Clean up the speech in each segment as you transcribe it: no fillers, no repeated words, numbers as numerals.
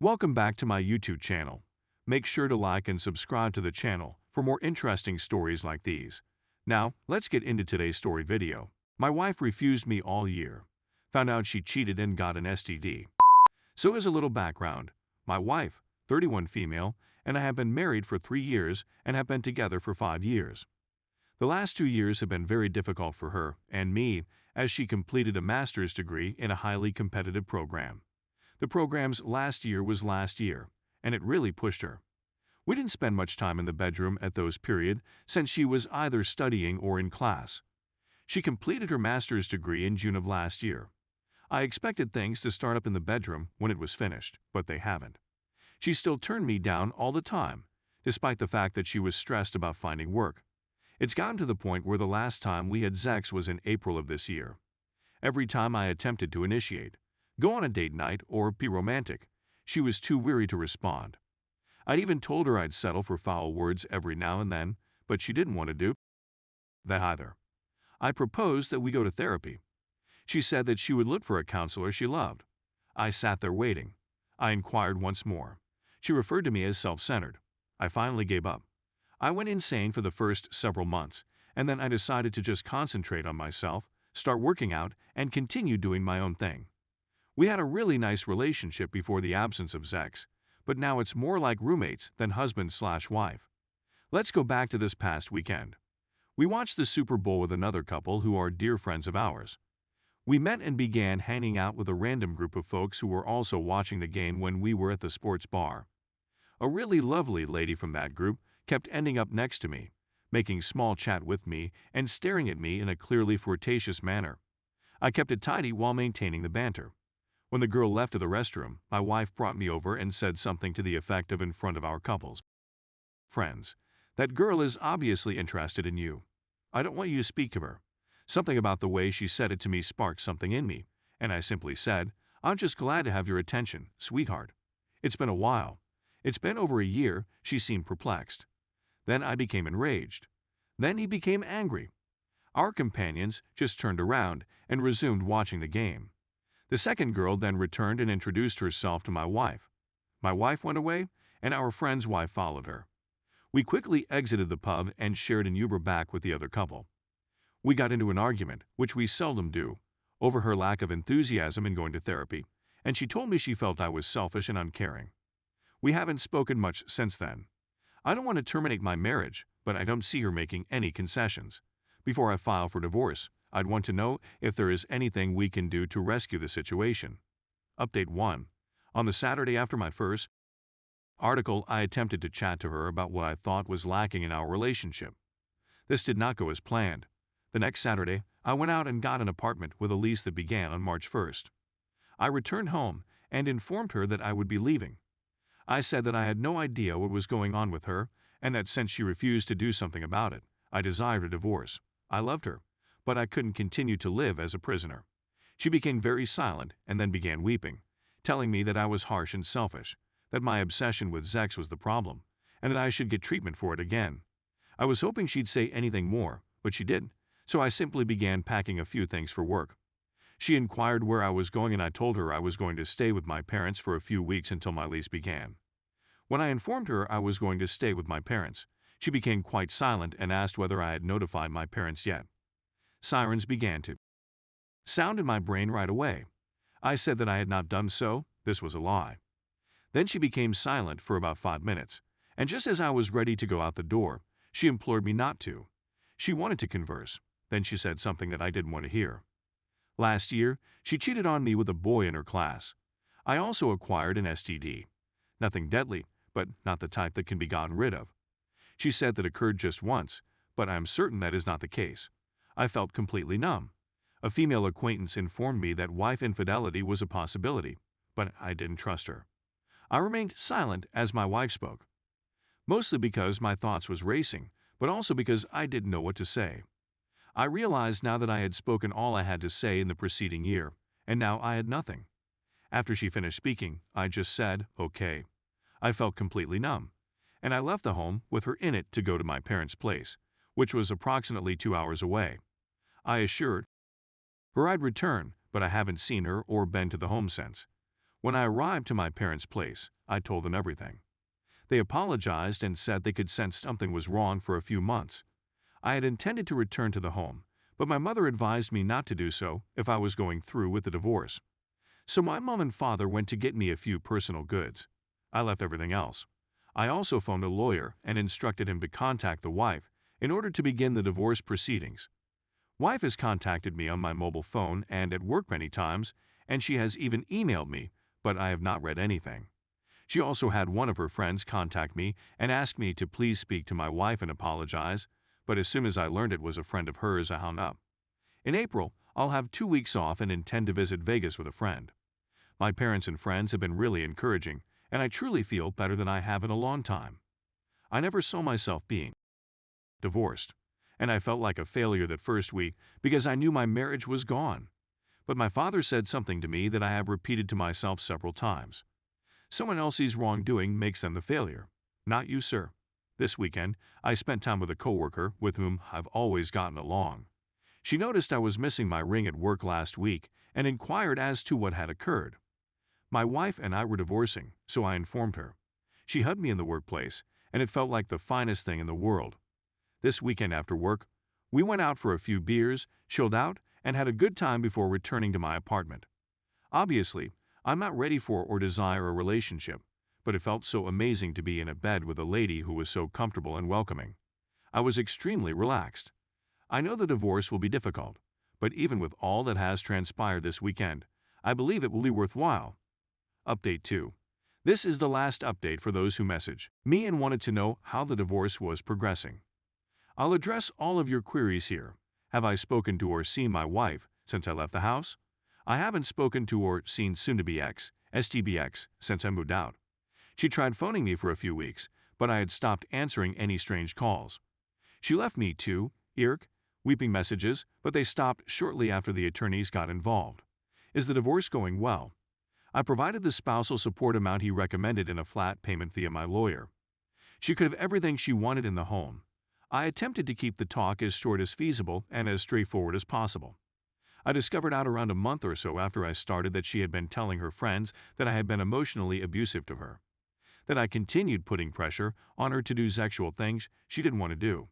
Welcome back to my YouTube channel. Make sure to like and subscribe to the channel for more interesting stories like these. Now, let's get into today's story video. My wife refused me all year. Found out she cheated and got an STD. So as a little background, my wife, 31 female, and I have been married for 3 years and have been together for 5 years. The last 2 years have been very difficult for her and me as she completed a master's degree in a highly competitive program. The program's last year was last year, and it really pushed her. We didn't spend much time in the bedroom at those period since she was either studying or in class. She completed her master's degree in June of last year. I expected things to start up in the bedroom when it was finished, but they haven't. She still turned me down all the time, despite the fact that she was stressed about finding work. It's gotten to the point where the last time we had sex was in April of this year. Every time I attempted to initiate, go on a date night, or be romantic, she was too weary to respond. I'd even told her I'd settle for foul words every now and then, but she didn't want to do that either. I proposed that we go to therapy. She said that she would look for a counselor she loved. I sat there waiting. I inquired once more. She referred to me as self-centered. I finally gave up. I went insane for the first several months, and then I decided to just concentrate on myself, start working out, and continue doing my own thing. We had a really nice relationship before the absence of sex, but now it's more like roommates than husband/wife. Let's go back to this past weekend. We watched the Super Bowl with another couple who are dear friends of ours. We met and began hanging out with a random group of folks who were also watching the game when we were at the sports bar. A really lovely lady from that group kept ending up next to me, making small chat with me and staring at me in a clearly flirtatious manner. I kept it tidy while maintaining the banter. When the girl left to the restroom, my wife brought me over and said something to the effect of in front of our couples friends, "That girl is obviously interested in you. I don't want you to speak to her." Something about the way she said it to me sparked something in me, and I simply said, "I'm just glad to have your attention, sweetheart. It's been a while." "It's been over a year." She seemed perplexed. Then I became enraged. Then he became angry. Our companions just turned around and resumed watching the game. The second girl then returned and introduced herself to my wife. My wife went away, and our friend's wife followed her. We quickly exited the pub and shared an Uber back with the other couple. We got into an argument, which we seldom do, over her lack of enthusiasm in going to therapy, and she told me she felt I was selfish and uncaring. We haven't spoken much since then. I don't want to terminate my marriage, but I don't see her making any concessions. Before I file for divorce, I'd want to know if there is anything we can do to rescue the situation. Update 1. On the Saturday after my first article, I attempted to chat to her about what I thought was lacking in our relationship. This did not go as planned. The next Saturday, I went out and got an apartment with a lease that began on March 1st. I returned home and informed her that I would be leaving. I said that I had no idea what was going on with her and that since she refused to do something about it, I desired a divorce. I loved her, but I couldn't continue to live as a prisoner. She became very silent and then began weeping, telling me that I was harsh and selfish, that my obsession with sex was the problem, and that I should get treatment for it again. I was hoping she'd say anything more, but she didn't, so I simply began packing a few things for work. She inquired where I was going, and I told her I was going to stay with my parents for a few weeks until my lease began. When I informed her I was going to stay with my parents, she became quite silent and asked whether I had notified my parents yet. Sirens began to sound in my brain right away. I said that I had not done so. This was a lie. Then she became silent for about 5 minutes, and just as I was ready to go out the door, she implored me not to. She wanted to converse. Then she said something that I didn't want to hear. Last year, she cheated on me with a boy in her class. I also acquired an STD. Nothing deadly, but not the type that can be gotten rid of. She said that occurred just once, but I am certain that is not the case. I felt completely numb. A female acquaintance informed me that wife infidelity was a possibility, but I didn't trust her. I remained silent as my wife spoke, mostly because my thoughts was racing, but also because I didn't know what to say. I realized now that I had spoken all I had to say in the preceding year, and now I had nothing. After she finished speaking, I just said, "Okay." I felt completely numb, and I left the home with her in it to go to my parents' place, which was approximately 2 hours away. I assured her I'd return, but I haven't seen her or been to the home since. When I arrived to my parents' place, I told them everything. They apologized and said they could sense something was wrong for a few months. I had intended to return to the home, but my mother advised me not to do so if I was going through with the divorce. So my mom and father went to get me a few personal goods. I left everything else. I also phoned a lawyer and instructed him to contact the wife in order to begin the divorce proceedings. Wife has contacted me on my mobile phone and at work many times, and she has even emailed me, but I have not read anything. She also had one of her friends contact me and ask me to please speak to my wife and apologize, but as soon as I learned it was a friend of hers, I hung up. In April, I'll have 2 weeks off and intend to visit Vegas with a friend. My parents and friends have been really encouraging, and I truly feel better than I have in a long time. I never saw myself being divorced, and I felt like a failure that first week because I knew my marriage was gone. But my father said something to me that I have repeated to myself several times. Someone else's wrongdoing makes them the failure, not you, sir. This weekend, I spent time with a coworker with whom I've always gotten along. She noticed I was missing my ring at work last week and inquired as to what had occurred. My wife and I were divorcing, so I informed her. She hugged me in the workplace, and it felt like the finest thing in the world. This weekend after work, we went out for a few beers, chilled out, and had a good time before returning to my apartment. Obviously, I'm not ready for or desire a relationship, but it felt so amazing to be in a bed with a lady who was so comfortable and welcoming. I was extremely relaxed. I know the divorce will be difficult, but even with all that has transpired this weekend, I believe it will be worthwhile. Update 2. This is the last update for those who messaged me and wanted to know how the divorce was progressing. I'll address all of your queries here. Have I spoken to or seen my wife since I left the house? I haven't spoken to or seen soon-to-be ex, STBX, since I moved out. She tried phoning me for a few weeks, but I had stopped answering any strange calls. She left me 2 weeping messages, but they stopped shortly after the attorneys got involved. Is the divorce going well? I provided the spousal support amount he recommended in a flat payment via my lawyer. She could have everything she wanted in the home. I attempted to keep the talk as short as feasible and as straightforward as possible. I discovered out around a month or so after I started that she had been telling her friends that I had been emotionally abusive to her, that I continued putting pressure on her to do sexual things she didn't want to do,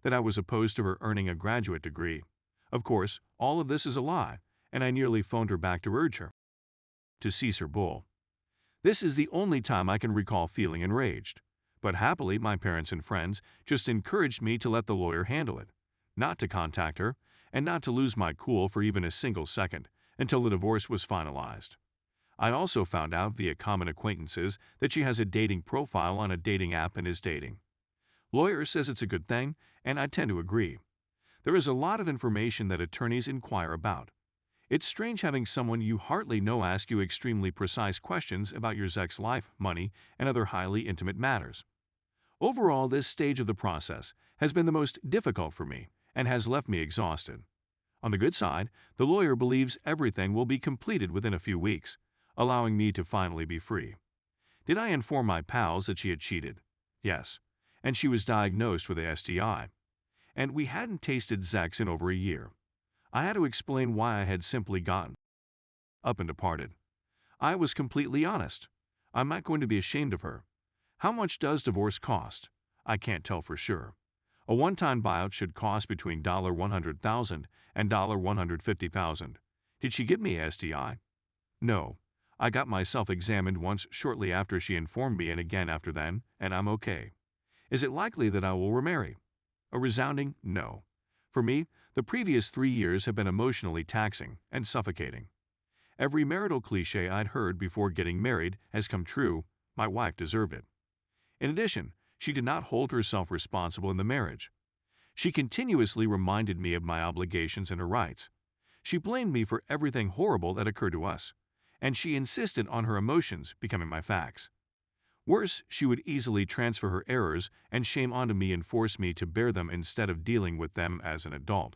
that I was opposed to her earning a graduate degree. Of course, all of this is a lie, and I nearly phoned her back to urge her to cease her bull. This is the only time I can recall feeling enraged, but happily my parents and friends just encouraged me to let the lawyer handle it, not to contact her, and not to lose my cool for even a single second until the divorce was finalized. I also found out via common acquaintances that she has a dating profile on a dating app and is dating. Lawyer says it's a good thing, and I tend to agree. There is a lot of information that attorneys inquire about. It's strange having someone you hardly know ask you extremely precise questions about your sex life, money, and other highly intimate matters. Overall, this stage of the process has been the most difficult for me and has left me exhausted. On the good side, the lawyer believes everything will be completed within a few weeks, allowing me to finally be free. Did I inform my pals that she had cheated? Yes, and she was diagnosed with a STI. And we hadn't tasted sex in over a year. I had to explain why I had simply gotten up and departed. I was completely honest. I'm not going to be ashamed of her. How much does divorce cost? I can't tell for sure. A one-time buyout should cost between $100,000 and $150,000. Did she give me a STI? No. I got myself examined once shortly after she informed me and again after then, and I'm okay. Is it likely that I will remarry? A resounding no. For me, the previous 3 years have been emotionally taxing and suffocating. Every marital cliché I'd heard before getting married has come true. My wife deserved it. In addition, she did not hold herself responsible in the marriage. She continuously reminded me of my obligations and her rights. She blamed me for everything horrible that occurred to us, and she insisted on her emotions becoming my facts. Worse, she would easily transfer her errors and shame onto me and force me to bear them instead of dealing with them as an adult.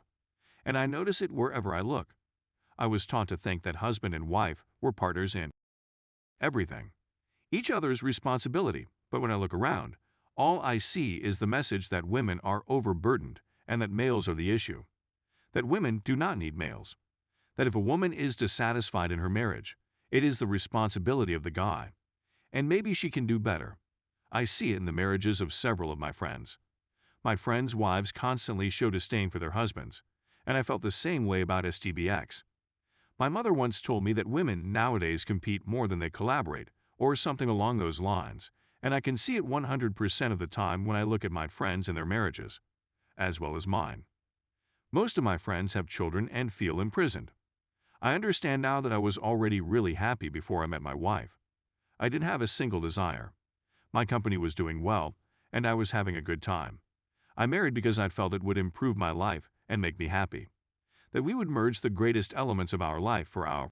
And I notice it wherever I look. I was taught to think that husband and wife were partners in everything, each other's responsibility, but when I look around, all I see is the message that women are overburdened and that males are the issue, that women do not need males, that if a woman is dissatisfied in her marriage, It is the responsibility of the guy. And maybe she can do better. I see it in the marriages of several of my friends. My friends' wives constantly show disdain for their husbands, and I felt the same way about STBX. My mother once told me that women nowadays compete more than they collaborate, or something along those lines, and I can see it 100% of the time when I look at my friends and their marriages, as well as mine. Most of my friends have children and feel imprisoned. I understand now that I was already really happy before I met my wife. I didn't have a single desire. My company was doing well, and I was having a good time. I married because I felt it would improve my life and make me happy. That we would merge the greatest elements of our life for our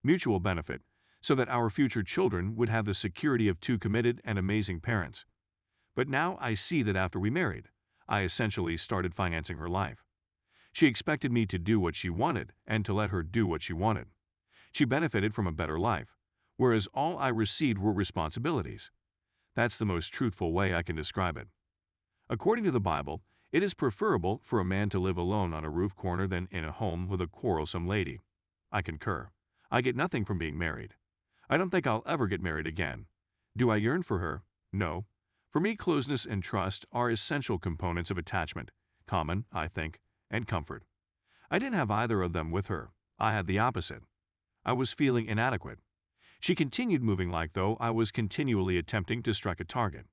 mutual benefit, so that our future children would have the security of two committed and amazing parents. But now I see that after we married, I essentially started financing her life. She expected me to do what she wanted and to let her do what she wanted. She benefited from a better life, whereas all I received were responsibilities. That's the most truthful way I can describe it. According to the Bible, it is preferable for a man to live alone on a roof corner than in a home with a quarrelsome lady. I concur. I get nothing from being married. I don't think I'll ever get married again. Do I yearn for her? No. For me, closeness and trust are essential components of attachment, common, I think, and comfort. I didn't have either of them with her. I had the opposite. I was feeling inadequate. She continued moving like though I was continually attempting to strike a target.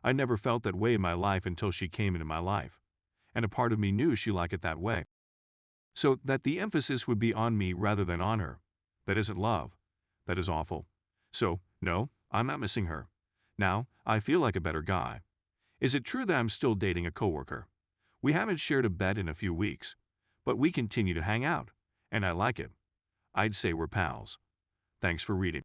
I never felt that way in my life until she came into my life, and a part of me knew she liked it that way. So that the emphasis would be on me rather than on her. That isn't love. That is awful. So, no, I'm not missing her. Now, I feel like a better guy. Is it true that I'm still dating a coworker? We haven't shared a bed in a few weeks, but we continue to hang out, and I like it. I'd say we're pals. Thanks for reading.